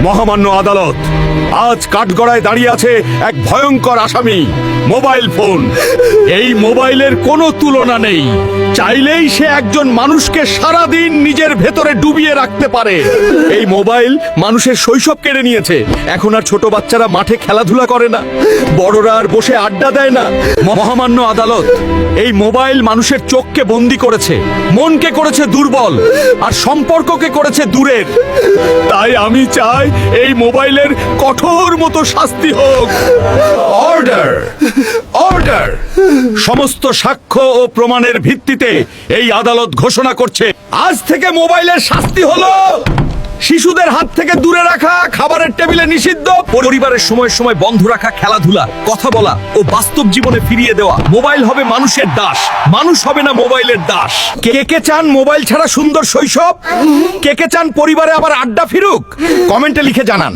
মহামান্য আদালত, আজ কাঠগড়ায় দাঁড়িয়ে আছে এক ভয়ঙ্কর আসামি, মোবাইল ফোন। এই মোবাইলের কোনো তুলনা নেই। চাইলেই সে একজন মানুষকে সারাদিন নিজের ভেতরে ডুবিয়ে রাখতে পারে। এই মোবাইল মানুষের শৈশব কেড়ে নিয়েছে। এখন আর ছোট বাচ্চারা মাঠে খেলাধুলা করে না, বড়রা আর বসে আড্ডা দেয় না। মহামান্য আদালত, এই মোবাইল মানুষের চোখকে বন্দি করেছে, মনকে করেছে দুর্বল, আর সম্পর্ককে করেছে দূরের। তাই আমি চাই এই মোবাইলের কঠোর মতো শাস্তি হোক। Order, order. সমস্ত সাক্ষ্য ও প্রমাণের ভিত্তিতে এই আদালত ঘোষণা করছে, আজ থেকে মোবাইলের শাস্তি হলো শিশুদের হাত থেকে দূরে রাখা, খাবারের টেবিলে নিষিদ্ধ, পরিবারের সময় সময় বন্ধ রাখা, খেলাধুলা, কথা বলা ও বাস্তব জীবনে ফিরিয়ে দেওয়া। মোবাইল হবে মানুষের দাস, মানুষ হবে না মোবাইলের দাস। কে কে চান মোবাইল ছাড়া সুন্দর শৈশব? কে কে চান পরিবারে আবার আড্ডা ফিরুক? কমেন্টে লিখে জানান।